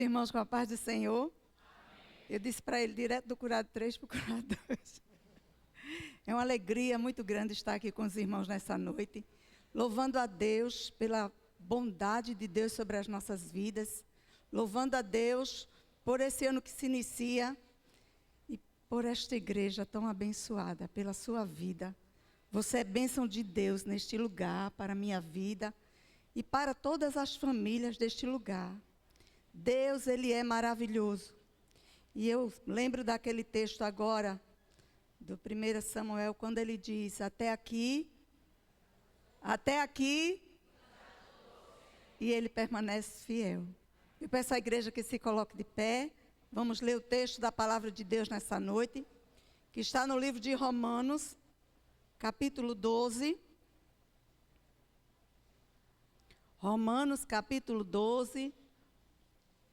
Irmãos, com a paz do Senhor. Eu disse para ele, direto do curado 3 para o curado 2. É uma alegria muito grande estar aqui com os irmãos nessa noite, louvando a Deus pela bondade de Deus sobre as nossas vidas, louvando a Deus por esse ano que se inicia e por esta igreja tão abençoada, pela sua vida. Você é bênção de Deus neste lugar, para a minha vida e para todas as famílias deste lugar. Deus, Ele é maravilhoso. E eu lembro daquele texto agora, do 1 Samuel, quando ele diz, até aqui, e Ele permanece fiel. Eu peço à igreja que se coloque de pé. Vamos ler o texto da palavra de Deus nessa noite, que está no livro de Romanos, capítulo 12. Romanos, capítulo 12,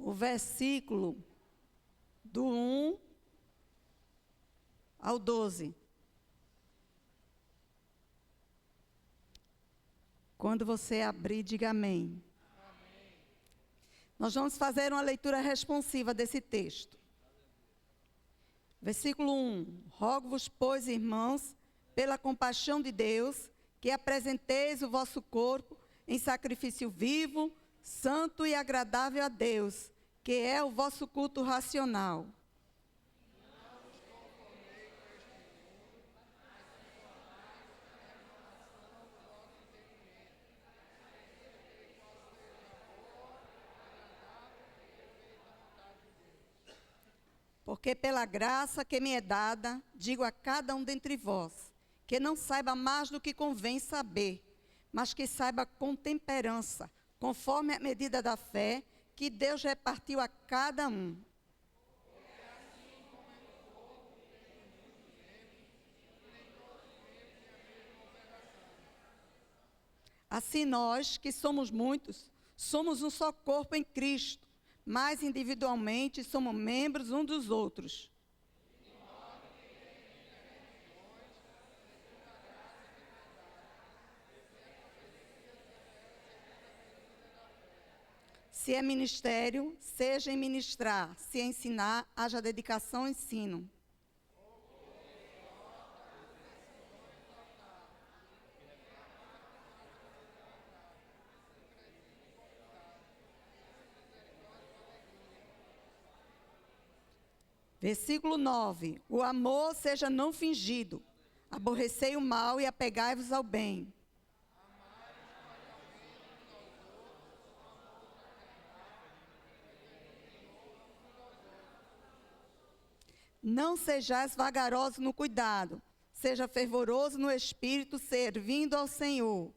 o versículo do 1 ao 12. Quando você abrir, diga amém. Amém. Nós vamos fazer uma leitura responsiva desse texto. Versículo 1. Rogo-vos, pois, irmãos, pela compaixão de Deus, que apresenteis o vosso corpo em sacrifício vivo, santo e agradável a Deus, que é o vosso culto racional. Porque pela graça que me é dada, digo a cada um dentre vós, que não saiba mais do que convém saber, mas que saiba com temperança, conforme a medida da fé que Deus repartiu a cada um. Assim nós, que somos muitos, somos um só corpo em Cristo, mas individualmente somos membros uns dos outros. Se é ministério, seja em ministrar. Se é ensinar, haja dedicação ao ensino. Versículo 9. O amor seja não fingido. Aborrecei o mal e apegai-vos ao bem. Não sejais vagarosos no cuidado, seja fervoroso no espírito, servindo ao Senhor.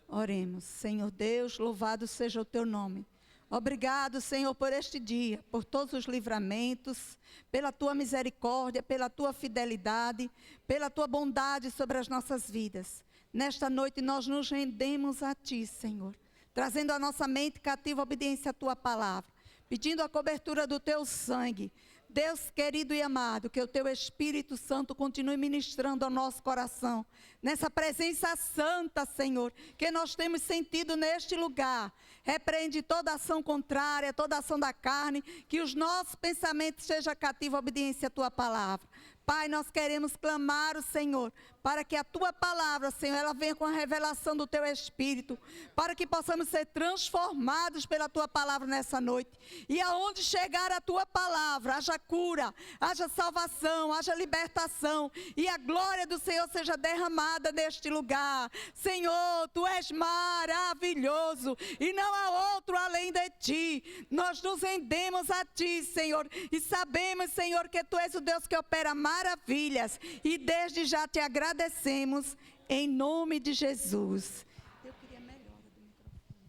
Oremos. Senhor Deus, louvado seja o teu nome. Obrigado, Senhor, por este dia, por todos os livramentos, pela tua misericórdia, pela tua fidelidade, pela tua bondade sobre as nossas vidas. Nesta noite nós nos rendemos a Ti, Senhor, trazendo a nossa mente cativa à obediência à Tua palavra, pedindo a cobertura do Teu sangue. Deus querido e amado, que o Teu Espírito Santo continue ministrando ao nosso coração, nessa presença santa, Senhor, que nós temos sentido neste lugar. Repreende toda ação contrária, toda ação da carne, que os nossos pensamentos sejam cativos à obediência à Tua palavra. Pai, nós queremos clamar o Senhor, para que a Tua palavra, Senhor, ela venha com a revelação do Teu Espírito, para que possamos ser transformados pela Tua palavra nessa noite. E aonde chegar a Tua palavra, haja cura, haja salvação, haja libertação, e a glória do Senhor seja derramada neste lugar. Senhor, Tu és maravilhoso, e não há outro além de Ti. Nós nos rendemos a Ti, Senhor, e sabemos, Senhor, que Tu és o Deus que opera maravilhas, e desde já Te agradecemos, em nome de Jesus. Eu queria melhora do microfone.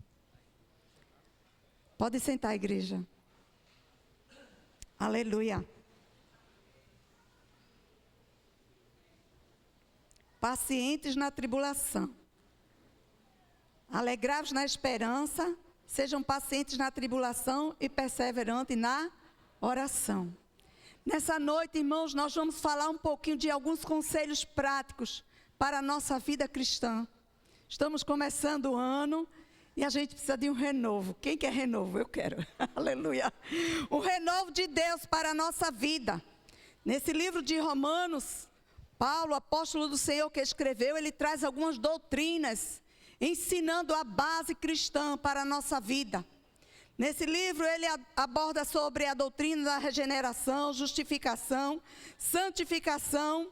Pode sentar, igreja. Aleluia. Pacientes na tribulação. Alegrai-vos na esperança, sejam pacientes na tribulação e perseverantes na oração. Nessa noite, irmãos, nós vamos falar um pouquinho de alguns conselhos práticos para a nossa vida cristã. Estamos começando o ano e a gente precisa de um renovo. Quem quer renovo? Eu quero. Aleluia. Um renovo de Deus para a nossa vida. Nesse livro de Romanos, Paulo, apóstolo do Senhor que escreveu, ele traz algumas doutrinas, ensinando a base cristã para a nossa vida. Nesse livro ele aborda sobre a doutrina da regeneração, justificação, santificação,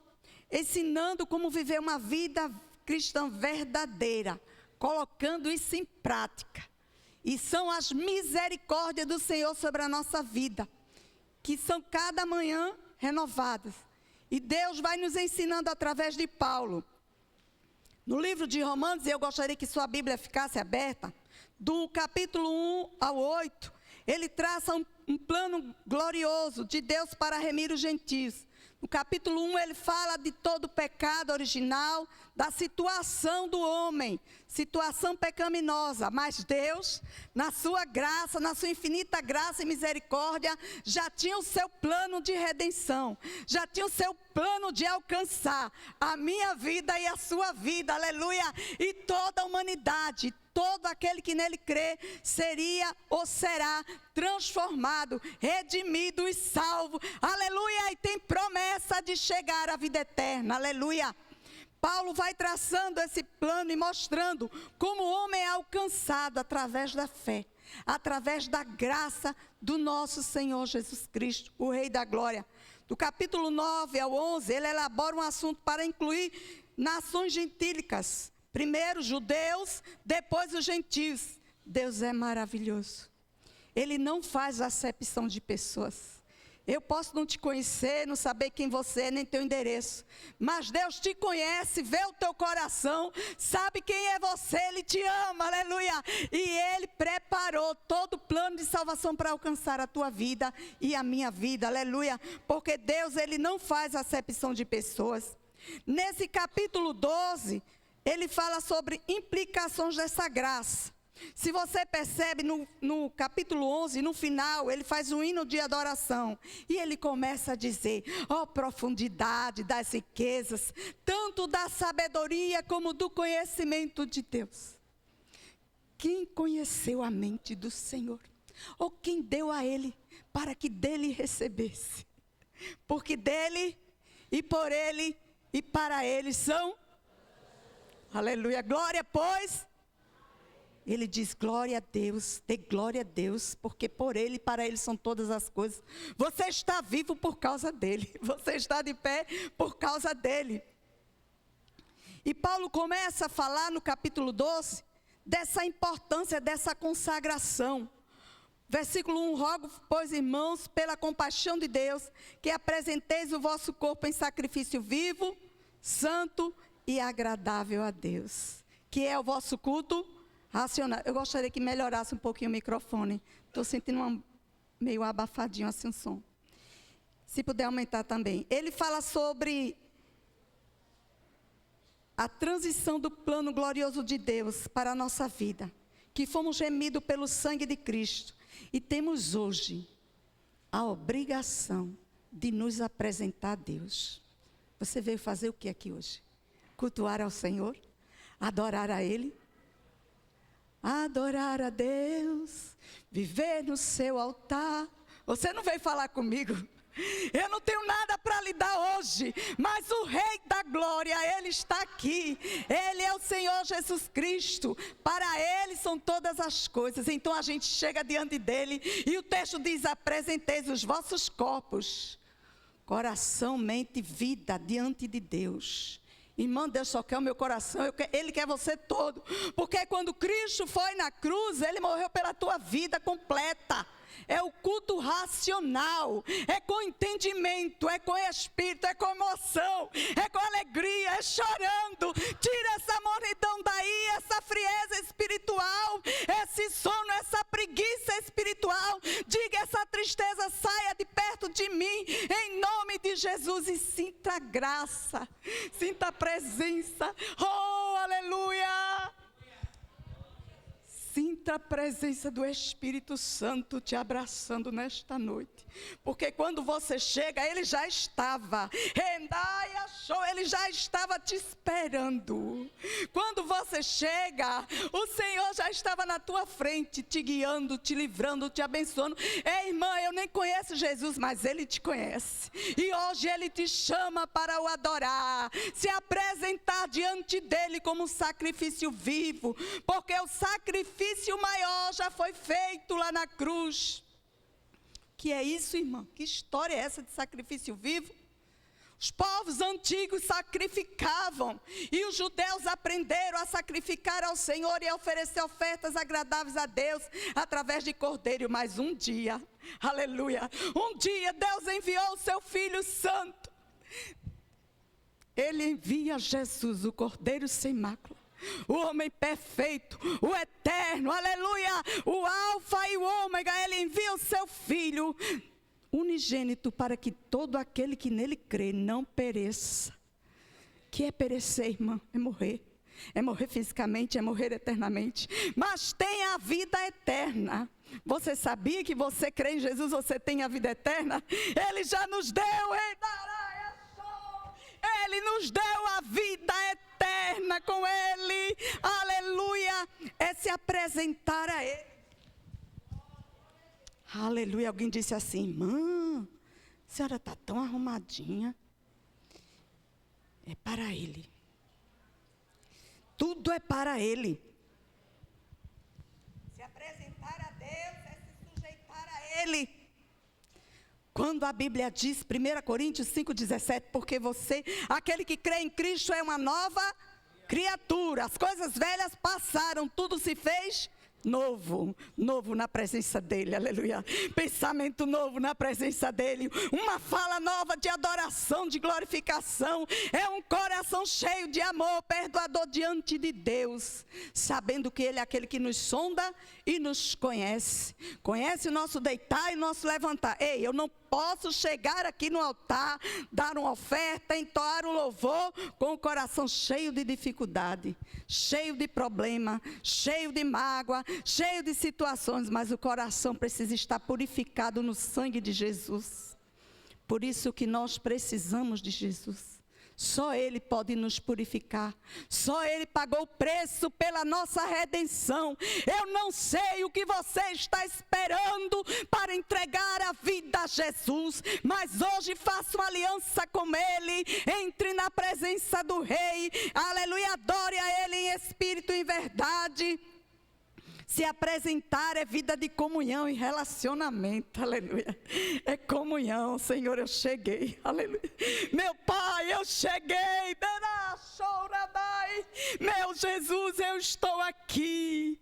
ensinando como viver uma vida cristã verdadeira, colocando isso em prática. E são as misericórdias do Senhor sobre a nossa vida, que são cada manhã renovadas. E Deus vai nos ensinando através de Paulo. No livro de Romanos, eu gostaria que sua Bíblia ficasse aberta, do capítulo 1 ao 8, ele traça um plano glorioso de Deus para remir os gentios. No capítulo 1, ele fala de todo o pecado original, da situação do homem, situação pecaminosa. Mas Deus, na sua graça, na sua infinita graça e misericórdia, já tinha o seu plano de redenção, já tinha o seu plano de alcançar a minha vida e a sua vida, aleluia, e toda a humanidade. Todo aquele que nele crê seria ou será transformado, redimido e salvo, aleluia, e tem promessa de chegar à vida eterna, aleluia. Paulo vai traçando esse plano e mostrando como o homem é alcançado através da fé, através da graça do nosso Senhor Jesus Cristo, o Rei da Glória. Do capítulo 9 ao 11, ele elabora um assunto para incluir nações gentílicas. Primeiro os judeus, depois os gentios. Deus é maravilhoso. Ele não faz acepção de pessoas. Eu posso não te conhecer, não saber quem você é, nem teu endereço. Mas Deus te conhece, vê o teu coração, sabe quem é você, Ele te ama, aleluia. E Ele preparou todo o plano de salvação para alcançar a tua vida e a minha vida, aleluia. Porque Deus, Ele não faz acepção de pessoas. Nesse capítulo 12... ele fala sobre implicações dessa graça. Se você percebe no capítulo 11, no final, ele faz um hino de adoração. E ele começa a dizer, profundidade das riquezas, tanto da sabedoria como do conhecimento de Deus. Quem conheceu a mente do Senhor? Ou quem deu a ele para que dele recebesse? Porque dele e por ele e para ele são... aleluia, glória, pois, ele diz, glória a Deus, dê glória a Deus, porque por ele e para ele são todas as coisas. Você está vivo por causa dele, você está de pé por causa dele. E Paulo começa a falar no capítulo 12, dessa importância, dessa consagração. Versículo 1, rogo, pois irmãos, pela compaixão de Deus, que apresenteis o vosso corpo em sacrifício vivo, santo e agradável a Deus, que é o vosso culto racional. Eu gostaria que melhorasse um pouquinho o microfone. Estou sentindo meio abafadinho assim o som. Se puder aumentar também. Ele fala sobre a transição do plano glorioso de Deus para a nossa vida, que fomos remidos pelo sangue de Cristo e temos hoje a obrigação de nos apresentar a Deus. Você veio fazer o que aqui hoje? Cultuar ao Senhor, adorar a Ele, adorar a Deus, viver no seu altar. Você não veio falar comigo, eu não tenho nada para lhe dar hoje, mas o Rei da Glória, Ele está aqui, Ele é o Senhor Jesus Cristo, para Ele são todas as coisas. Então a gente chega diante dEle, e o texto diz, apresenteis os vossos corpos, coração, mente e vida diante de Deus. Irmão, Deus só quer o meu coração, Ele quer você todo. Porque quando Cristo foi na cruz, Ele morreu pela tua vida completa. É o culto racional, é com entendimento, é com espírito, é com emoção, é com alegria, é chorando. Tira essa mornidão daí, essa frieza espiritual, esse sono, essa preguiça espiritual. Diga, essa tristeza saia de perto de mim, em nome de Jesus, e sinta a graça, sinta a presença. Oh, aleluia! Sinta sinta a presença do Espírito Santo te abraçando nesta noite. Porque quando você chega, Ele já estava. Ele já estava te esperando. Quando você chega, o Senhor já estava na tua frente, te guiando, te livrando, te abençoando. Ei, irmã, eu nem conheço Jesus, mas Ele te conhece. E hoje Ele te chama para o adorar, se apresentar diante dEle como um sacrifício vivo. Porque o sacrifício maior já foi feito lá na cruz. Que é isso, irmã? Que história é essa de sacrifício vivo? Os povos antigos sacrificavam, e os judeus aprenderam a sacrificar ao Senhor e a oferecer ofertas agradáveis a Deus através de cordeiro. Mas um dia, aleluia, um dia Deus enviou o seu Filho Santo. Ele envia Jesus, o Cordeiro sem mácula, o homem perfeito, o eterno, aleluia, o alfa e o ômega. Ele envia o seu Filho unigênito para que todo aquele que nele crê não pereça. Que é perecer, irmã? É morrer. É morrer fisicamente, é morrer eternamente. Mas tem a vida eterna. Você sabia que você crê em Jesus, você tem a vida eterna? Ele já nos deu, Ele nos deu a vida eterna com Ele. Aleluia. É se apresentar a Ele. Aleluia. Alguém disse assim: irmã, a senhora está tão arrumadinha. É para Ele. Tudo é para Ele. Se apresentar a Deus é se sujeitar a Ele. Quando a Bíblia diz, 1 Coríntios 5,17, porque você, aquele que crê em Cristo, é uma nova criatura. As coisas velhas passaram, tudo se fez novo, novo na presença dEle, aleluia. Pensamento novo na presença dEle, uma fala nova de adoração, de glorificação. É um coração cheio de amor, perdoador diante de Deus, sabendo que Ele é aquele que nos sonda e nos conhece. Conhece o nosso deitar e o nosso levantar. Ei, eu não posso chegar aqui no altar, dar uma oferta, entoar um louvor com o coração cheio de dificuldade, cheio de problema, cheio de mágoa, cheio de situações, mas o coração precisa estar purificado no sangue de Jesus. Por isso que nós precisamos de Jesus. Só Ele pode nos purificar. Só Ele pagou o preço pela nossa redenção. Eu não sei o que você está esperando para entregar a vida a Jesus, mas hoje faça uma aliança com Ele. Entre na presença do Rei. Aleluia, adore a Ele em espírito e em verdade. Se apresentar é vida de comunhão e relacionamento, aleluia. É comunhão, Senhor, eu cheguei, aleluia. Meu Pai, eu cheguei, meu Jesus, eu estou aqui.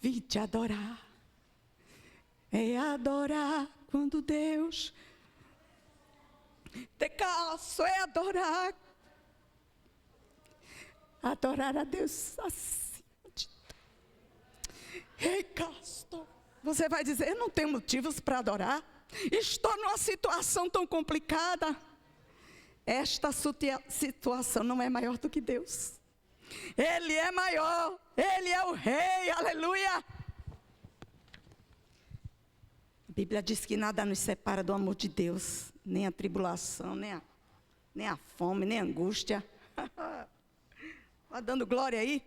Vim te adorar. É adorar quando Deus te caso, é adorar. Adorar a Deus assim. Você vai dizer: eu não tenho motivos para adorar, estou numa situação tão complicada. Esta situação não é maior do que Deus. Ele é maior, Ele é o Rei, aleluia. A Bíblia diz que nada nos separa do amor de Deus, nem a tribulação, nem a fome, nem a angústia. Está dando glória aí?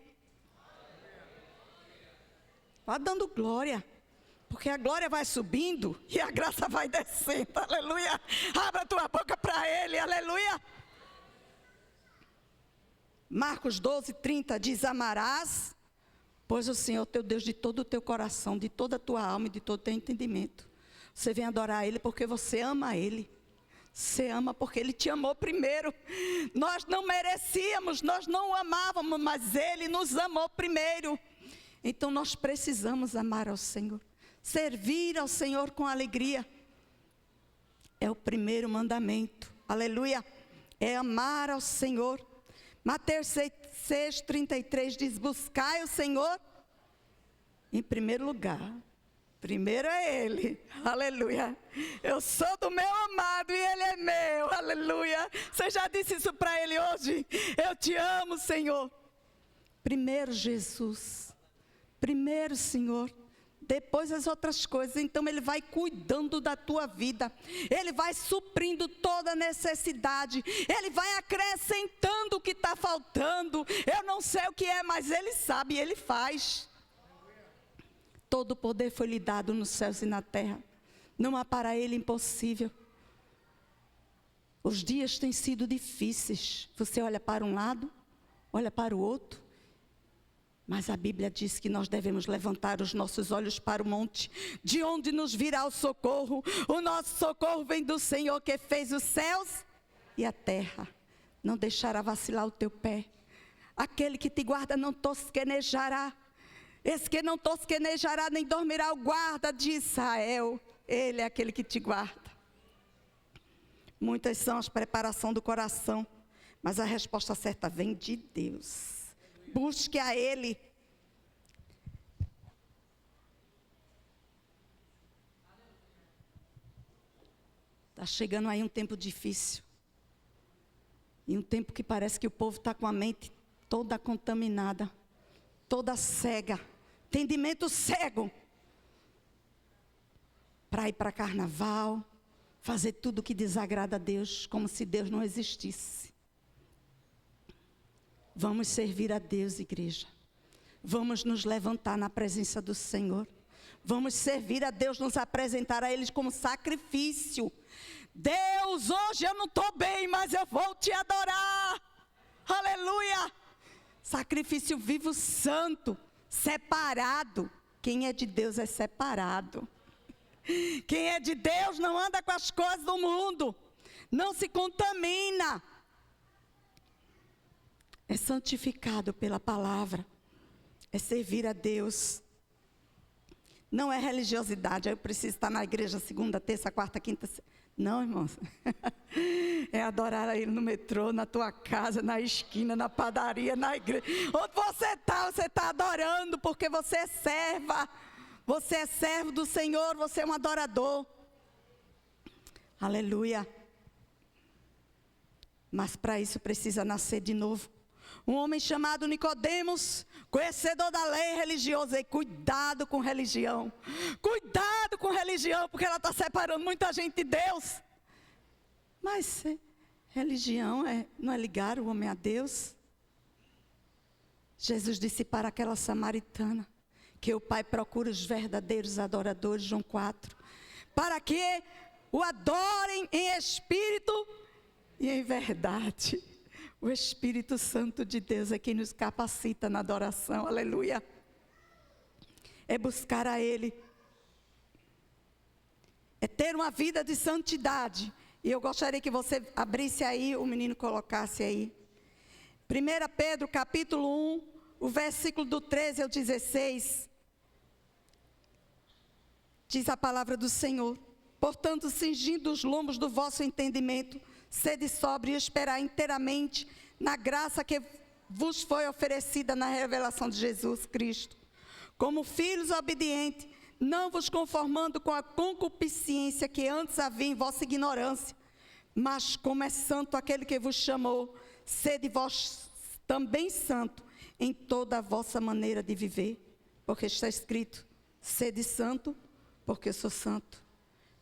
Vá dando glória, porque a glória vai subindo e a graça vai descendo, aleluia. Abra a tua boca para Ele, aleluia. Marcos 12:30 diz: amarás, pois o Senhor teu Deus de todo o teu coração, de toda a tua alma e de todo o teu entendimento. Você vem adorar Ele porque você ama Ele. Você ama porque Ele te amou primeiro. Nós não merecíamos, nós não o amávamos, mas Ele nos amou primeiro. Então nós precisamos amar ao Senhor, servir ao Senhor com alegria. É o primeiro mandamento, aleluia, é amar ao Senhor. Mateus 6:33 diz: buscai o Senhor em primeiro lugar. Primeiro é Ele, aleluia. Eu sou do meu amado e Ele é meu, aleluia. Você já disse isso para Ele hoje? Eu te amo, Senhor. Primeiro Jesus. Primeiro, Senhor, depois as outras coisas. Então Ele vai cuidando da tua vida, Ele vai suprindo toda necessidade, Ele vai acrescentando o que está faltando. Eu não sei o que é, mas Ele sabe e Ele faz. Todo o poder foi lhe dado nos céus e na terra, não há para Ele impossível. Os dias têm sido difíceis, você olha para um lado, olha para o outro, mas a Bíblia diz que nós devemos levantar os nossos olhos para o monte, de onde nos virá o socorro. O nosso socorro vem do Senhor que fez os céus e a terra. Não deixará vacilar o teu pé. Aquele que te guarda não tosquenejará. Esse que não tosquenejará nem dormirá, o guarda de Israel. Ele é aquele que te guarda. Muitas são as preparações do coração, mas a resposta certa vem de Deus. Busque a Ele. Está chegando aí um tempo difícil. E um tempo que parece que o povo está com a mente toda contaminada, toda cega, entendimento cego. Para ir para carnaval, fazer tudo que desagrada a Deus, como se Deus não existisse. Vamos servir a Deus, igreja. Vamos nos levantar na presença do Senhor. Vamos servir a Deus, nos apresentar a Ele como sacrifício. Deus, hoje eu não estou bem, mas eu vou te adorar. Aleluia. Sacrifício vivo, santo, separado. Quem é de Deus é separado. Quem é de Deus não anda com as coisas do mundo. Não se contamina. É santificado pela palavra, é servir a Deus. Não é religiosidade, eu preciso estar na igreja segunda, terça, quarta, quinta. Não, irmãos. É adorar a Ele no metrô, na tua casa, na esquina, na padaria, na igreja. Onde você está adorando, porque você é serva. Você é servo do Senhor, você é um adorador. Aleluia. Mas para isso precisa nascer de novo. Um homem chamado Nicodemos, conhecedor da lei religiosa, e cuidado com religião. Cuidado com religião, porque ela está separando muita gente de Deus. Mas religião não é ligar o homem a Deus. Jesus disse para aquela samaritana, que o Pai procura os verdadeiros adoradores, João 4, para que o adorem em espírito e em verdade. O Espírito Santo de Deus é quem nos capacita na adoração, aleluia. É buscar a Ele. É ter uma vida de santidade. E eu gostaria que você abrisse aí, o menino colocasse aí. 1 Pedro capítulo 1, o versículo do 13 ao 16. Diz a palavra do Senhor. Portanto, cingindo os lombos do vosso entendimento, sede sóbrio e esperar inteiramente na graça que vos foi oferecida na revelação de Jesus Cristo. Como filhos obedientes, não vos conformando com a concupiscência que antes havia em vossa ignorância, mas como é santo aquele que vos chamou, sede vós também santo em toda a vossa maneira de viver, porque está escrito, sede santo, porque eu sou santo.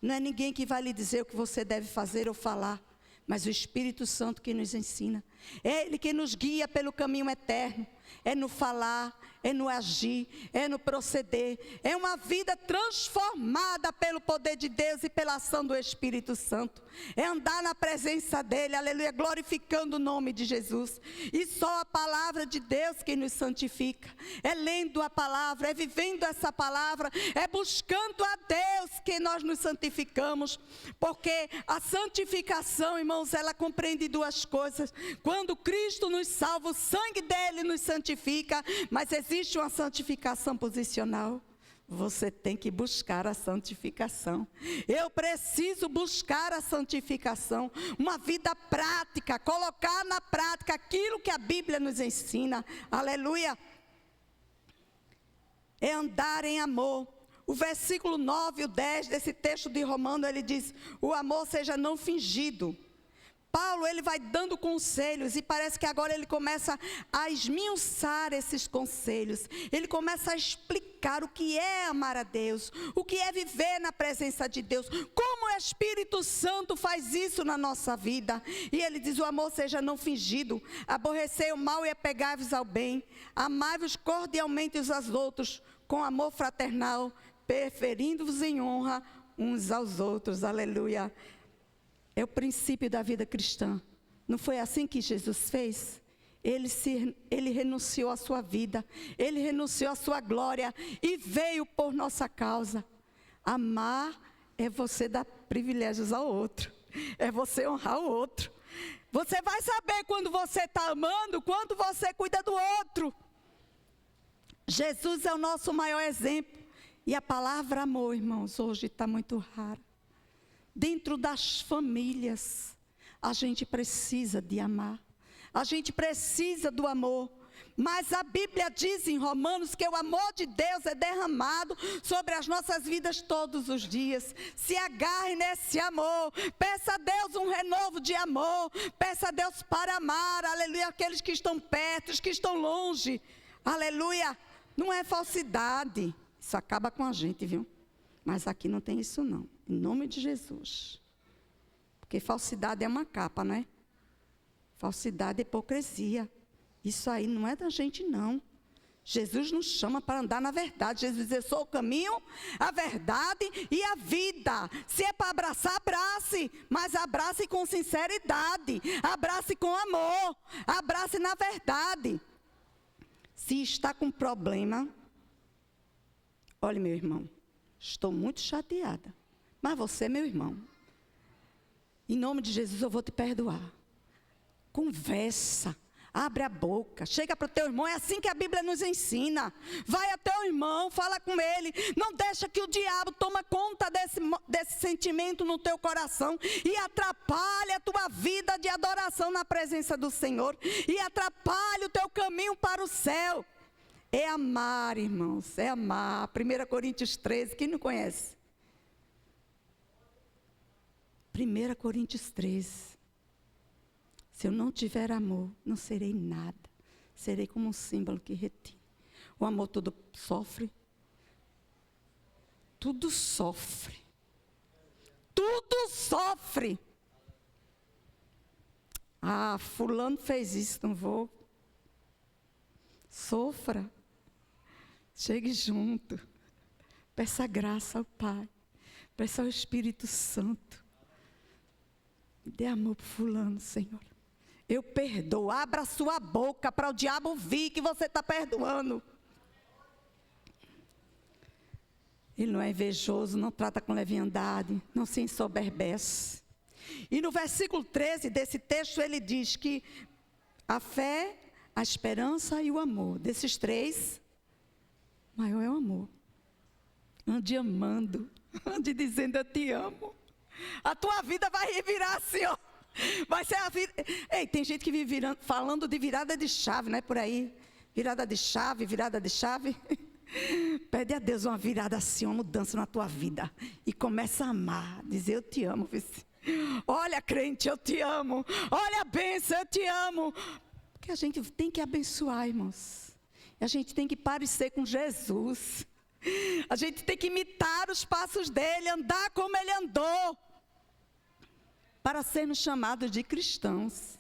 Não é ninguém que vai lhe dizer o que você deve fazer ou falar, mas o Espírito Santo que nos ensina. É Ele que nos guia pelo caminho eterno. É no falar, é no agir, é no proceder. É uma vida transformada pelo poder de Deus e pela ação do Espírito Santo. É andar na presença dEle, aleluia, glorificando o nome de Jesus. E só a palavra de Deus que nos santifica. É lendo a palavra, é vivendo essa palavra, é buscando a Deus que nós nos santificamos. Porque a santificação, irmãos, ela compreende duas coisas. Quando Cristo nos salva, o sangue dEle nos santifica, mas existe uma santificação posicional. Você tem que buscar a santificação. Eu preciso buscar a santificação, uma vida prática, colocar na prática aquilo que a Bíblia nos ensina. Aleluia. É andar em amor. O versículo 9 e o 10 desse texto de Romano, ele diz, o amor seja não fingido. Paulo, ele vai dando conselhos, e parece que agora ele começa a esmiuçar esses conselhos. Ele começa a explicar o que é amar a Deus, o que é viver na presença de Deus, como o Espírito Santo faz isso na nossa vida. E ele diz: o amor seja não fingido, aborrecei o mal e apegai-vos ao bem, amai-vos cordialmente uns aos outros, com amor fraternal, preferindo-vos em honra uns aos outros. Aleluia. É o princípio da vida cristã. Não foi assim que Jesus fez? Ele renunciou à sua vida, ele renunciou à sua glória e veio por nossa causa. Amar é você dar privilégios ao outro, é você honrar o outro. Você vai saber quando você está amando, quando você cuida do outro. Jesus é o nosso maior exemplo. E a palavra amor, irmãos, hoje está muito rara. Dentro das famílias, a gente precisa de amar. A gente precisa do amor. Mas a Bíblia diz em Romanos que o amor de Deus é derramado sobre as nossas vidas todos os dias. Se agarre nesse amor. Peça a Deus um renovo de amor. Peça a Deus para amar, aleluia, aqueles que estão perto, os que estão longe. Aleluia. Não é falsidade. Isso acaba com a gente, viu? Mas aqui não tem isso não. Em nome de Jesus. Porque falsidade é uma capa, né? Falsidade é hipocrisia. Isso aí não é da gente, não. Jesus nos chama para andar na verdade. Jesus diz: eu sou o caminho, a verdade e a vida. Se é para abraçar, abrace. Mas abrace com sinceridade. Abrace com amor. Abrace na verdade. Se está com problema, olhe, meu irmão, estou muito chateada. Mas você é meu irmão. Em nome de Jesus eu vou te perdoar. Conversa. Abre a boca, chega para o teu irmão, é assim que a Bíblia nos ensina. Vai a teu irmão, fala com ele. Não deixa que o diabo tome conta desse sentimento no teu coração e atrapalhe a tua vida de adoração na presença do Senhor. E atrapalhe o teu caminho para o céu. É amar, irmãos, é amar. 1 Coríntios 13, quem não conhece? 1 Coríntios 13. Se eu não tiver amor, não serei nada. Serei como um símbolo que retém. O amor tudo sofre. Tudo sofre. Tudo sofre. Ah, fulano fez isso, não vou. Sofra. Chegue junto. Peça graça ao Pai. Peça ao Espírito Santo. Dê amor para fulano, Senhor. Eu perdoo. Abra sua boca para o diabo ouvir que você está perdoando. Ele não é invejoso, não trata com leviandade, não se ensoberbece. E no versículo 13 desse texto ele diz que a fé, a esperança e o amor. Desses três, maior é o amor. Ande amando, ande dizendo eu te amo. A tua vida vai revirar assim, ó. Vai ser a vida. Ei, tem gente que vive falando de virada de chave, não é por aí? Virada de chave, virada de chave. Pede a Deus uma virada assim, uma mudança na tua vida. E começa a amar, dizer eu te amo. Olha, crente, eu te amo. Olha a bênção, eu te amo. Porque a gente tem que abençoar, irmãos. A gente tem que parecer com Jesus. A gente tem que imitar os passos dele, andar como ele andou. Para sermos chamados de cristãos.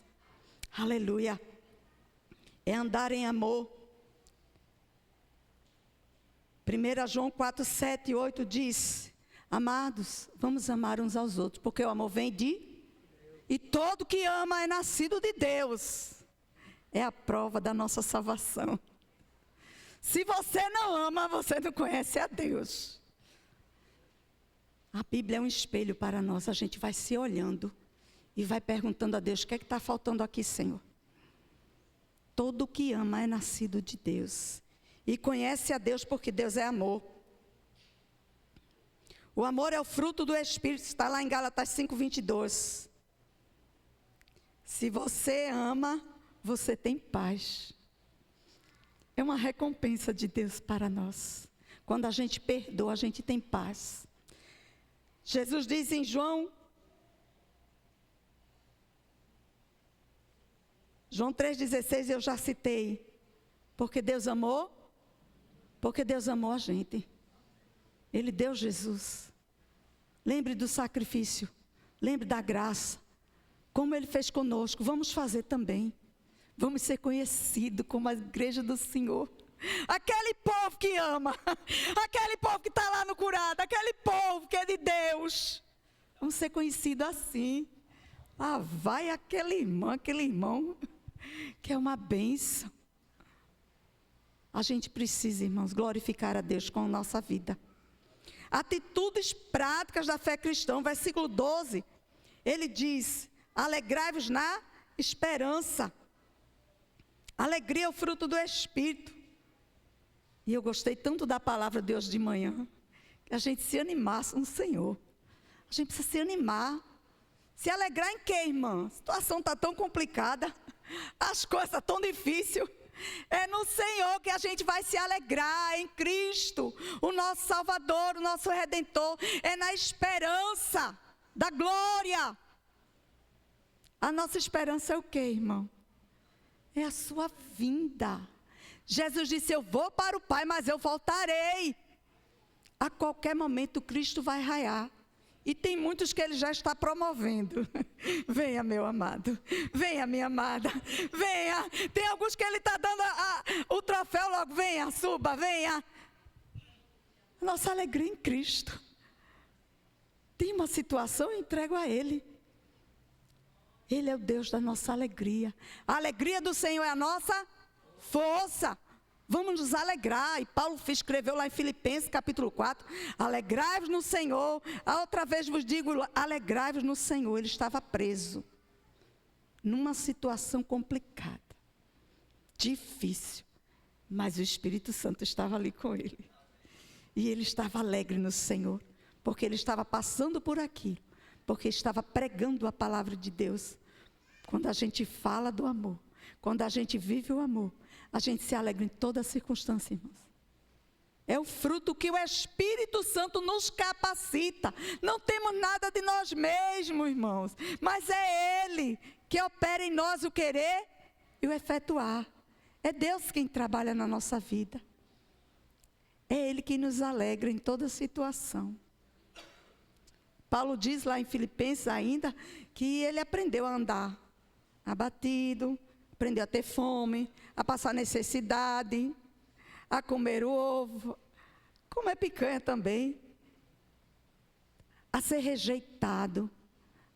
Aleluia. É andar em amor. 1 João 4, 7 e 8 diz: amados, vamos amar uns aos outros, porque o amor vem de... E todo que ama é nascido de Deus. É a prova da nossa salvação. Se você não ama, você não conhece a Deus. A Bíblia é um espelho para nós. A gente vai se olhando e vai perguntando a Deus: o que é que está faltando aqui, Senhor? Todo que ama é nascido de Deus. E conhece a Deus porque Deus é amor. O amor é o fruto do Espírito. Está lá em Gálatas 5:22. Se você ama, você tem paz. É uma recompensa de Deus para nós. Quando a gente perdoa, a gente tem paz. Jesus diz em João João 3,16 eu já citei. Porque Deus amou? Porque Deus amou a gente. Ele deu Jesus. Lembre do sacrifício. Lembre da graça. Como Ele fez conosco. Vamos fazer também. Vamos ser conhecidos como a igreja do Senhor. Aquele povo que ama. Aquele povo que está lá no curado. Aquele povo que é de Deus. Vamos ser conhecidos assim. Ah, vai aquele irmão que é uma bênção. A gente precisa, irmãos, glorificar a Deus com a nossa vida. Atitudes práticas da fé cristã, versículo 12, ele diz, alegrai-vos na esperança. Alegria é o fruto do Espírito. E eu gostei tanto da palavra de hoje de manhã, que a gente se animasse no Senhor. A gente precisa se animar. Se alegrar em quê, irmã? A situação está tão complicada, as coisas estão tão difíceis. É no Senhor que a gente vai se alegrar, em Cristo, o nosso Salvador, o nosso Redentor. É na esperança da glória. A nossa esperança é o quê, irmão? É a sua vinda. Jesus disse, eu vou para o Pai, mas eu voltarei. A qualquer momento Cristo vai raiar. E tem muitos que Ele já está promovendo. Venha, meu amado. Venha, minha amada. Venha. Tem alguns que Ele está dando o troféu logo. Venha, suba, venha. Nossa alegria em Cristo. Tem uma situação, eu entrego a Ele. Ele é o Deus da nossa alegria. A alegria do Senhor é a nossa força. Vamos nos alegrar. E Paulo escreveu lá em Filipenses capítulo 4. Alegrai-vos no Senhor. A outra vez vos digo, alegrai-vos no Senhor. Ele estava preso. Numa situação complicada. Difícil. Mas o Espírito Santo estava ali com ele. E ele estava alegre no Senhor. Porque ele estava passando por aquilo. Porque estava pregando a palavra de Deus. Quando a gente fala do amor. Quando a gente vive o amor. A gente se alegra em toda circunstância, irmãos. É o fruto que o Espírito Santo nos capacita. Não temos nada de nós mesmos, irmãos. Mas é Ele que opera em nós o querer e o efetuar. É Deus quem trabalha na nossa vida. É Ele que nos alegra em toda situação. Paulo diz lá em Filipenses ainda que ele aprendeu a andar abatido, aprendeu a ter fome, a passar necessidade, a comer o ovo, comer picanha também, a ser rejeitado,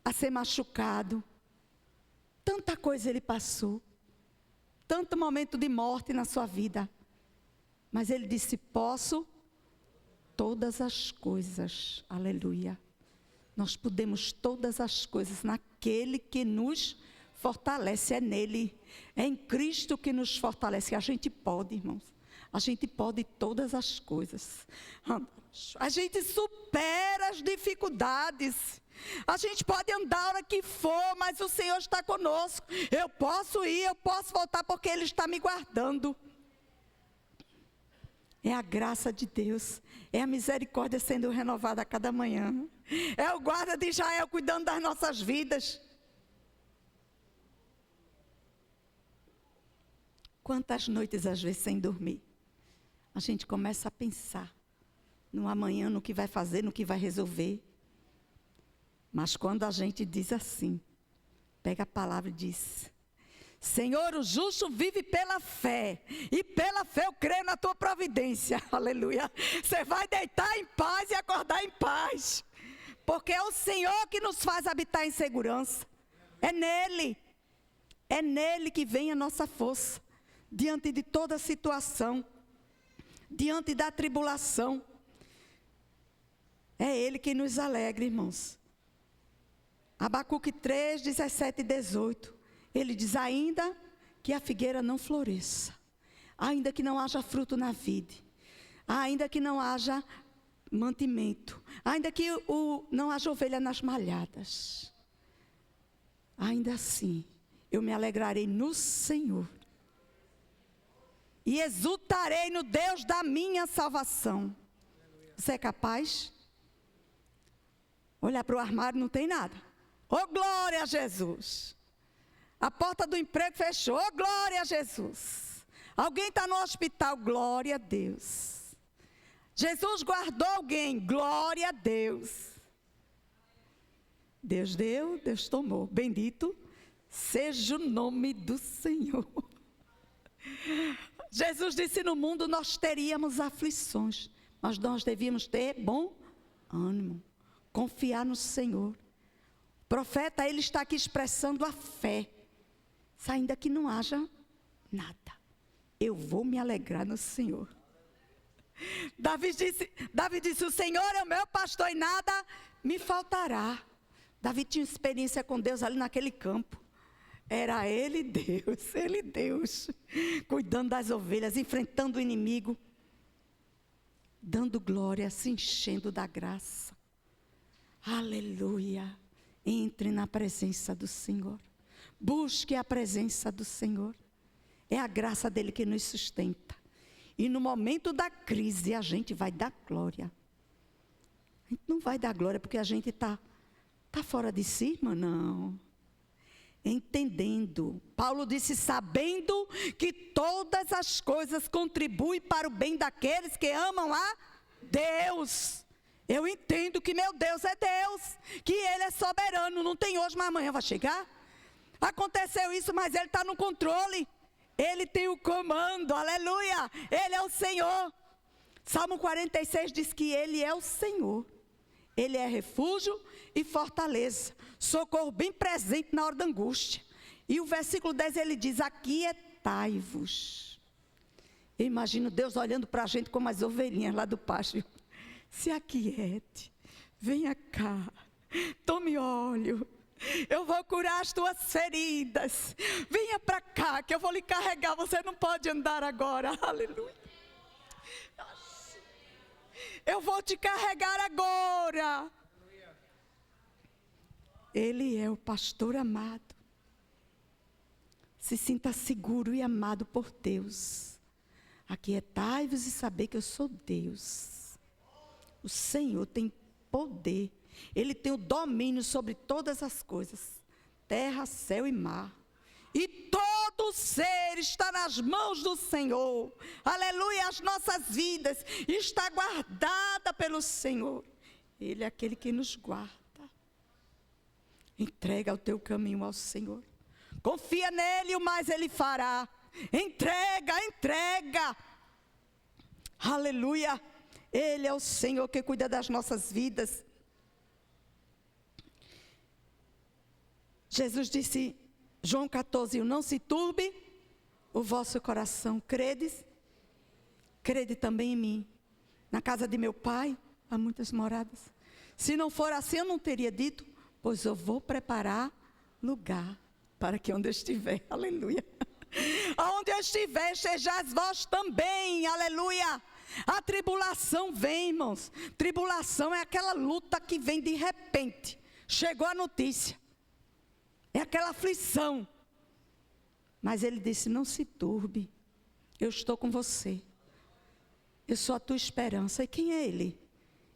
a ser machucado. Tanta coisa ele passou, tanto momento de morte na sua vida. Mas ele disse, posso todas as coisas, aleluia. Nós podemos todas as coisas naquele que nos fortalece, é nele, é em Cristo que nos fortalece. A gente pode, irmãos, a gente pode todas as coisas. A gente supera as dificuldades. A gente pode andar a hora que for, mas o Senhor está conosco. Eu posso ir, eu posso voltar, porque Ele está me guardando. É a graça de Deus, é a misericórdia sendo renovada a cada manhã. É o guarda de Israel cuidando das nossas vidas. Quantas noites às vezes sem dormir, a gente começa a pensar no amanhã, no que vai fazer, no que vai resolver. Mas quando a gente diz assim, pega a palavra e diz, Senhor, o justo vive pela fé, e pela fé eu creio na tua providência, aleluia. Você vai deitar em paz e acordar em paz, porque é o Senhor que nos faz habitar em segurança. É nele que vem a nossa força, diante de toda situação, diante da tribulação. É Ele que nos alegra, irmãos. Abacuque 3, 17 e 18. Ele diz, ainda que a figueira não floresça, ainda que não haja fruto na vide, ainda que não haja mantimento, ainda que não haja ovelha nas malhadas, ainda assim, eu me alegrarei no Senhor, e exultarei no Deus da minha salvação. Você é capaz? Olhar para o armário, não tem nada. Oh, glória a Jesus! A porta do emprego fechou. Oh, glória a Jesus. Alguém está no hospital. Glória a Deus. Jesus guardou alguém. Glória a Deus. Deus deu, Deus tomou. Bendito seja o nome do Senhor. Jesus disse: no mundo nós teríamos aflições, mas nós devíamos ter bom ânimo, confiar no Senhor. O profeta, ele está aqui expressando a fé. Ainda que não haja nada, eu vou me alegrar no Senhor. Davi disse: o Senhor é o meu pastor e nada me faltará. Davi tinha experiência com Deus ali naquele campo. Era ele Deus, cuidando das ovelhas, enfrentando o inimigo, dando glória, se enchendo da graça. Aleluia. Entre na presença do Senhor. Busque a presença do Senhor. É a graça dele que nos sustenta. E no momento da crise a gente vai dar glória. A gente não vai dar glória porque a gente está fora de si, irmã, não. Entendendo. Paulo disse: sabendo que todas as coisas contribuem para o bem daqueles que amam a Deus. Eu entendo que meu Deus é Deus, que Ele é soberano, não tem hoje, mas amanhã vai chegar. Aconteceu isso, mas Ele está no controle. Ele tem o comando, aleluia. Ele é o Senhor. Salmo 46 diz que Ele é o Senhor. Ele é refúgio e fortaleza, socorro bem presente na hora da angústia. E o versículo 10 ele diz: aquietai-vos. Eu imagino Deus olhando para a gente como as ovelhinhas lá do pasto. Se aquiete, venha cá, tome óleo, eu vou curar as tuas feridas. Venha para cá que eu vou lhe carregar, você não pode andar agora, aleluia. Eu vou te carregar agora. Ele é o pastor amado. Se sinta seguro e amado por Deus. Aquietai-vos e saber que eu sou Deus. O Senhor tem poder. Ele tem o domínio sobre todas as coisas. Terra, céu e mar. E todo ser está nas mãos do Senhor. Aleluia, as nossas vidas está guardada pelo Senhor. Ele é aquele que nos guarda. Entrega o teu caminho ao Senhor. Confia nele, o mais ele fará. Entrega. Aleluia. Ele é o Senhor que cuida das nossas vidas. Jesus disse, João 14, não se turbe o vosso coração. Credes? Crede também em mim. Na casa de meu pai há muitas moradas. Se não for assim, eu não teria dito, pois eu vou preparar lugar para que onde eu estiver, aleluia. Aonde eu estiver, sejais vós também, aleluia. A tribulação vem, irmãos. Tribulação é aquela luta que vem de repente. Chegou a notícia. É aquela aflição. Mas ele disse, não se turbe. Eu estou com você. Eu sou a tua esperança. E quem é ele?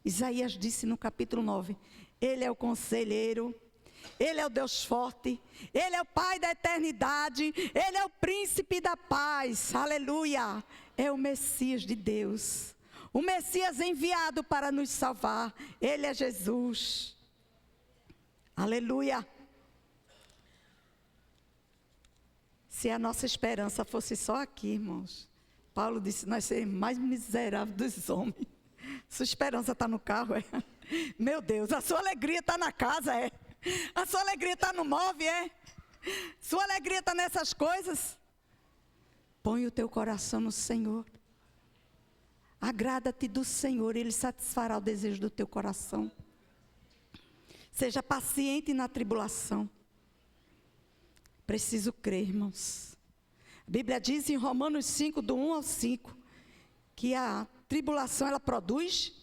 Isaías disse no capítulo 9. Ele é o conselheiro. Ele é o Deus forte. Ele é o Pai da eternidade. Ele é o príncipe da paz. Aleluia. É o Messias de Deus. O Messias enviado para nos salvar. Ele é Jesus. Aleluia. Se a nossa esperança fosse só aqui, irmãos. Paulo disse, nós seríamos mais miseráveis dos homens. Sua esperança está no carro, é? Meu Deus, a sua alegria está na casa, é? A sua alegria está no móvel, é? Sua alegria está nessas coisas? Põe o teu coração no Senhor. Agrada-te do Senhor, Ele satisfará o desejo do teu coração. Seja paciente na tribulação. Preciso crer, irmãos. A Bíblia diz em Romanos 5, do 1 ao 5, que a tribulação, ela produz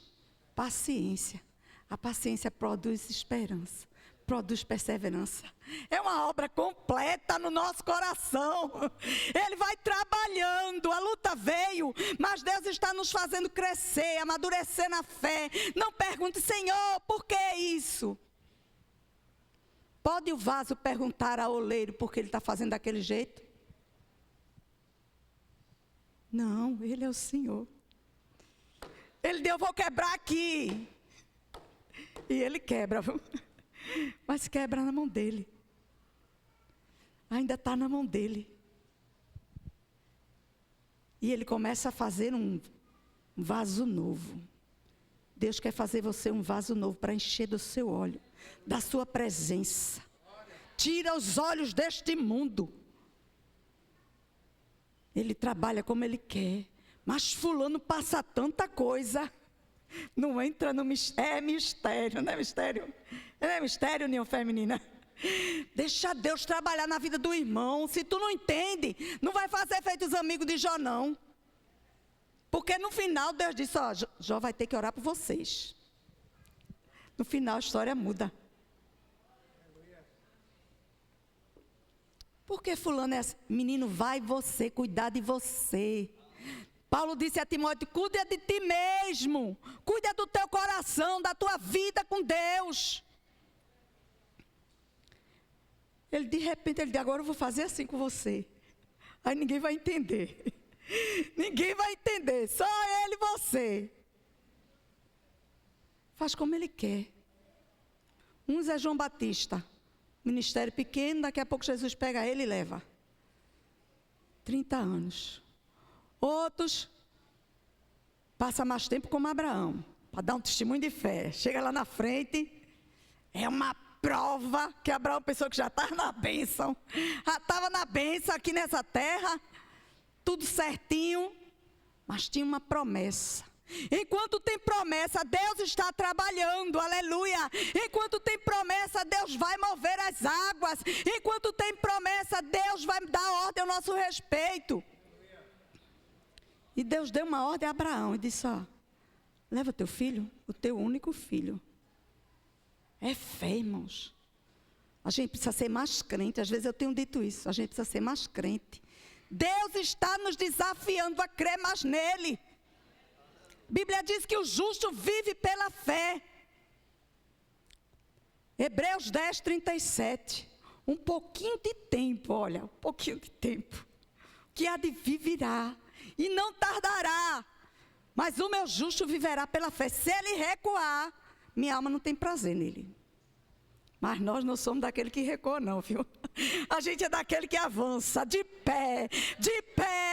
paciência. A paciência produz esperança, produz perseverança. É uma obra completa no nosso coração. Ele vai trabalhando, a luta veio, mas Deus está nos fazendo crescer, amadurecer na fé. Não pergunte, Senhor, por que isso? Pode o vaso perguntar ao oleiro por que ele está fazendo daquele jeito? Não, ele é o Senhor. Ele deu, eu vou quebrar aqui. E ele quebra, mas quebra na mão dele. Ainda está na mão dele. E ele começa a fazer um vaso novo. Deus quer fazer você um vaso novo para encher do seu óleo, da sua presença. Tira os olhos deste mundo. Ele trabalha como ele quer. Mas fulano passa tanta coisa. Não entra no mistério. É mistério, não é mistério? Não é mistério, união feminina. Deixa Deus trabalhar na vida do irmão. Se tu não entende, não vai fazer feito os amigos de Jó, não. Porque no final Deus disse, ó, Jó vai ter que orar por vocês. No final a história muda. Porque fulano é assim? Menino, vai você cuidar de você. Paulo disse a Timóteo, cuida de ti mesmo. Cuida do teu coração, da tua vida com Deus. Ele de repente, ele disse, agora eu vou fazer assim com você. Aí ninguém vai entender. Ninguém vai entender, só ele e você. Faz como ele quer. Uns é João Batista. Ministério pequeno, daqui a pouco Jesus pega ele e leva. 30 anos. Outros, passa mais tempo como Abraão, para dar um testemunho de fé. Chega lá na frente, é uma prova que Abraão pensou que já estava na bênção. Já estava na bênção aqui nessa terra, tudo certinho, mas tinha uma promessa. Enquanto tem promessa, Deus está trabalhando, aleluia. Enquanto tem promessa, Deus vai mover as águas. Enquanto tem promessa, Deus vai dar ordem ao nosso respeito. E Deus deu uma ordem a Abraão e disse, ó, leva teu filho, o teu único filho. É fé, irmãos. A gente precisa ser mais crente, às vezes eu tenho dito isso, a gente precisa ser mais crente. Deus está nos desafiando a crer mais nele. A Bíblia diz que o justo vive pela fé. Hebreus 10, 37. Um pouquinho de tempo, olha, um pouquinho de tempo. Que há de vir virá. E não tardará. Mas o meu justo viverá pela fé. Se ele recuar, minha alma não tem prazer nele. Mas nós não somos daquele que recua, não, viu? A gente é daquele que avança, de pé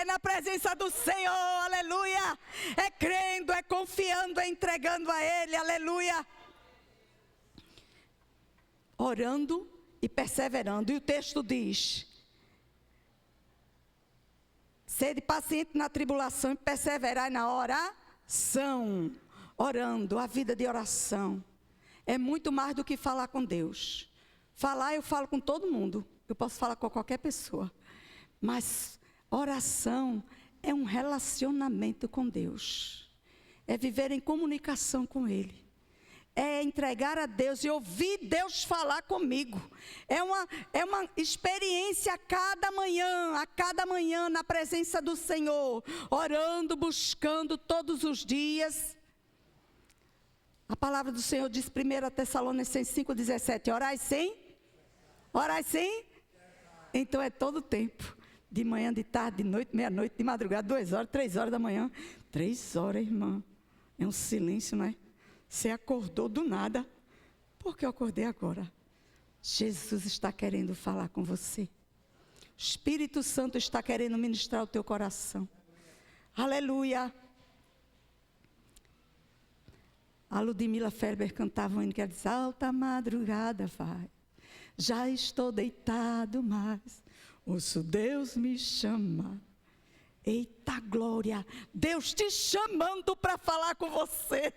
na presença do Senhor, aleluia. É crendo, é confiando, é entregando a Ele, aleluia. Orando e perseverando. E o texto diz, sede paciente na tribulação e perseverai na oração. Orando, a vida de oração. É muito mais do que falar com Deus. Falar, eu falo com todo mundo. Eu posso falar com qualquer pessoa. Mas oração é um relacionamento com Deus. É viver em comunicação com Ele. É entregar a Deus e ouvir Deus falar comigo. É uma experiência a cada manhã na presença do Senhor. Orando, buscando todos os dias. A palavra do Senhor diz 1 Tessalonicenses 5,17, orai sim? Orai sim? Então é todo o tempo, de manhã, de tarde, de noite, meia-noite, de madrugada, 2 horas, 3 horas da manhã. 3 horas, irmã, é um silêncio, não é? Você acordou do nada, porque eu acordei agora. Jesus está querendo falar com você. O Espírito Santo está querendo ministrar o teu coração. Aleluia. A Ludmila Ferber cantava um hino que ela diz, alta madrugada vai, já estou deitado, mas ouço Deus me chama. Eita glória, Deus te chamando para falar com você.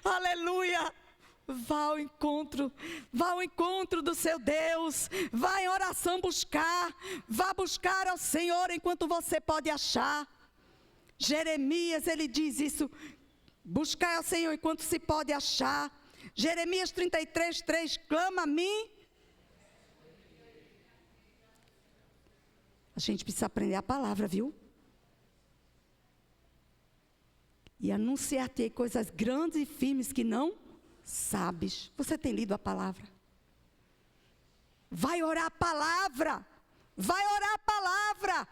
Aleluia. Vá ao encontro do seu Deus, vá em oração buscar, vá buscar ao Senhor enquanto você pode achar. Jeremias, ele diz isso, buscar ao Senhor enquanto se pode achar. Jeremias 33, 3, clama a mim. A gente precisa aprender a palavra, viu? E anunciar-te coisas grandes e firmes que não sabes. Você tem lido a palavra? Vai orar a palavra. Vai orar a palavra.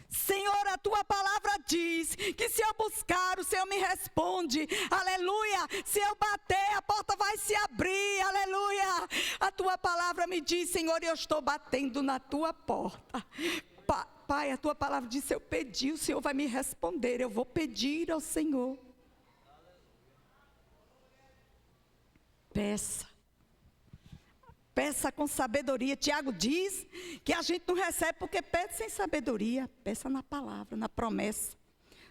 Senhor, a tua palavra diz que se eu buscar, o Senhor me responde. Aleluia. Se eu bater, a porta vai se abrir. Aleluia. A tua palavra me diz, Senhor, eu estou batendo na tua porta. Pai, a tua palavra diz, se eu pedir, o Senhor vai me responder. Eu vou pedir ao Senhor. Peça. Peça com sabedoria. Tiago diz que a gente não recebe porque pede sem sabedoria. Peça na palavra, na promessa.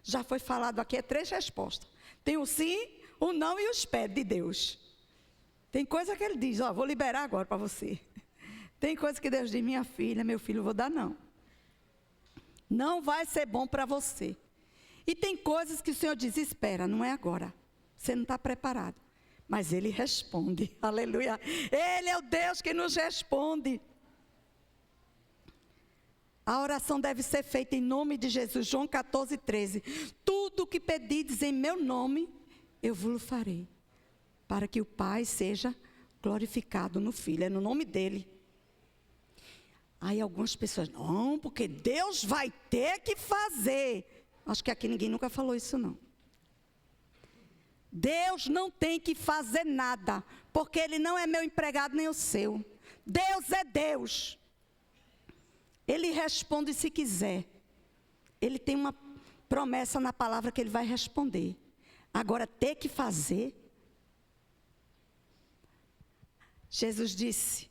Já foi falado aqui, 3 respostas. Tem o sim, o não e o espere de Deus. Tem coisa que ele diz, vou liberar agora para você. Tem coisa que Deus diz, minha filha, meu filho, vou dar não. Não vai ser bom para você. E tem coisas que o Senhor diz, espera, não é agora. Você não está preparado. Mas Ele responde, aleluia. Ele é o Deus que nos responde. A oração deve ser feita em nome de Jesus, João 14, 13. Tudo o que pedides em meu nome, eu vos farei. Para que o Pai seja glorificado no Filho, é no nome dEle. Aí algumas pessoas, não, porque Deus vai ter que fazer. Acho que aqui ninguém nunca falou isso não. Deus não tem que fazer nada, porque Ele não é meu empregado nem o seu. Deus é Deus. Ele responde se quiser. Ele tem uma promessa na palavra que Ele vai responder. Agora, ter que fazer. Jesus disse,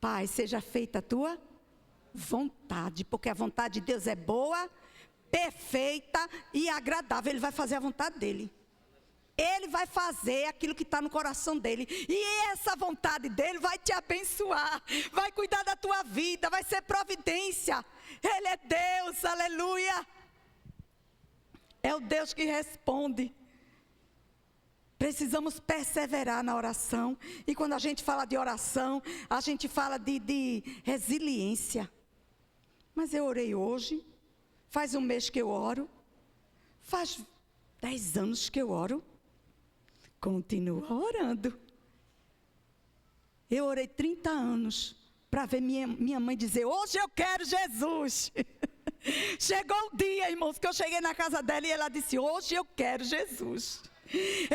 Pai, seja feita a tua vontade, porque a vontade de Deus é boa, perfeita e agradável. Ele vai fazer a vontade dEle. Ele vai fazer aquilo que está no coração dEle. E essa vontade dEle vai te abençoar. Vai cuidar da tua vida. Vai ser providência. Ele é Deus, aleluia. É o Deus que responde. Precisamos perseverar na oração. E quando a gente fala de oração, a gente fala de resiliência. Mas eu orei hoje. Faz um mês que eu oro. Faz 10 anos que eu oro. Continua orando. Eu orei 30 anos para ver minha mãe dizer, hoje eu quero Jesus. Chegou o dia, irmãos, que eu cheguei na casa dela e ela disse, hoje eu quero Jesus.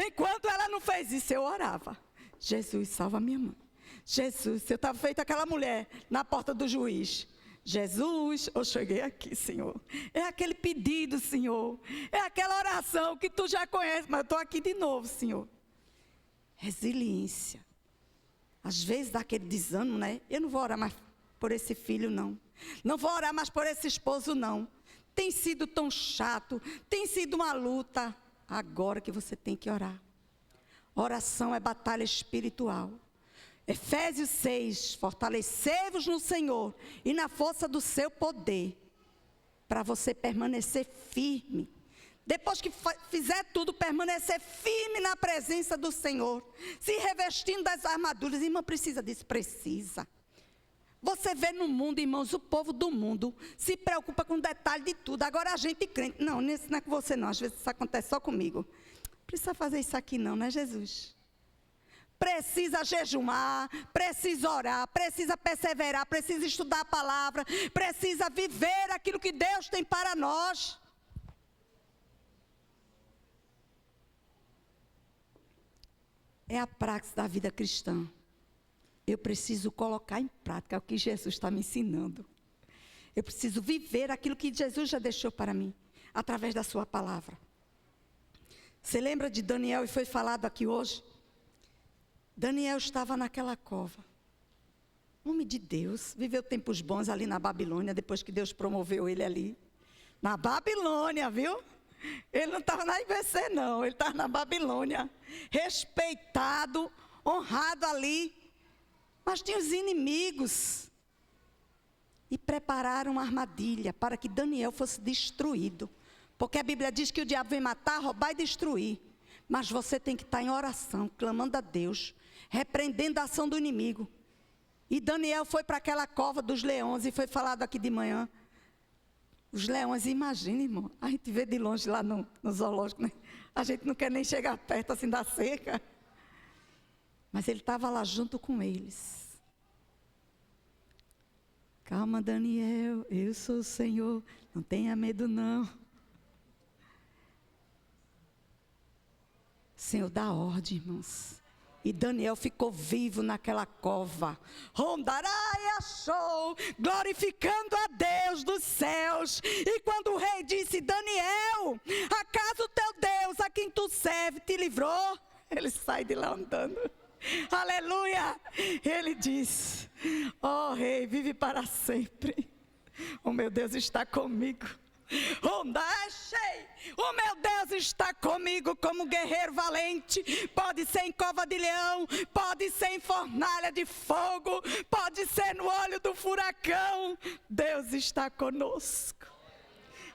Enquanto ela não fez isso, eu orava. Jesus, salva minha mãe. Jesus, eu estava feita aquela mulher na porta do juiz. Jesus, eu cheguei aqui, Senhor. É aquele pedido, Senhor. É aquela oração que tu já conheces, mas eu estou aqui de novo, Senhor. Resiliência. Às vezes dá aquele desânimo, né? Eu não vou orar mais por esse filho, não. Não vou orar mais por esse esposo, não. Tem sido tão chato, tem sido uma luta. Agora que você tem que orar. Oração é batalha espiritual. Efésios 6, fortalecei-vos no Senhor e na força do seu poder, para você permanecer firme. Depois que fizer tudo, permanecer firme na presença do Senhor, se revestindo das armaduras. Irmã, precisa disso? Precisa. Você vê no mundo, irmãos, o povo do mundo se preocupa com detalhe de tudo. Agora a gente crente, não é com você não, às vezes isso acontece só comigo. Não precisa fazer isso aqui não, né, Jesus? Precisa jejuar, precisa orar, precisa perseverar, precisa estudar a palavra, precisa viver aquilo que Deus tem para nós. É a prática da vida cristã. Eu preciso colocar em prática o que Jesus está me ensinando. Eu preciso viver aquilo que Jesus já deixou para mim, através da sua palavra. Você lembra de Daniel, e foi falado aqui hoje? Daniel estava naquela cova. Homem de Deus, viveu tempos bons ali na Babilônia, depois que Deus promoveu ele ali. Na Babilônia, viu? Ele não estava na IBC não, ele estava na Babilônia. Respeitado, honrado ali. Mas tinha os inimigos. E prepararam uma armadilha para que Daniel fosse destruído. Porque a Bíblia diz que o diabo vem matar, roubar e destruir. Mas você tem que estar em oração, clamando a Deus, repreendendo a ação do inimigo. E Daniel foi para aquela cova dos leões, e foi falado aqui de manhã. Os leões, imagina, irmão, a gente vê de longe lá no zoológico, né? A gente não quer nem chegar perto assim da cerca. Mas ele estava lá junto com eles. Calma, Daniel, eu sou o Senhor, não tenha medo não. Senhor, dá ordem, irmãos. E Daniel ficou vivo naquela cova. Rondarai achou, glorificando a Deus dos céus. E quando o rei disse: Daniel, acaso o teu Deus, a quem tu serves, te livrou? Ele sai de lá andando. Aleluia! Ele diz: ó rei, vive para sempre. O meu Deus está comigo. O meu Deus está comigo como guerreiro valente. Pode ser em cova de leão, pode ser em fornalha de fogo, pode ser no olho do furacão. Deus está conosco.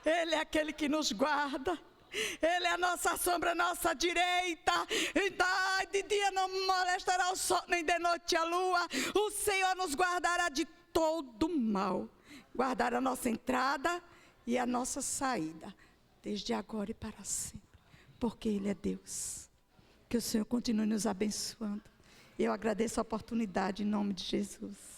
Ele é aquele que nos guarda. Ele é a nossa sombra, a nossa direita. E de dia não molestará o sol, nem de noite a lua. O Senhor nos guardará de todo mal. Guardará a nossa entrada e a nossa saída, desde agora e para sempre. Porque Ele é Deus. Que o Senhor continue nos abençoando. Eu agradeço a oportunidade em nome de Jesus.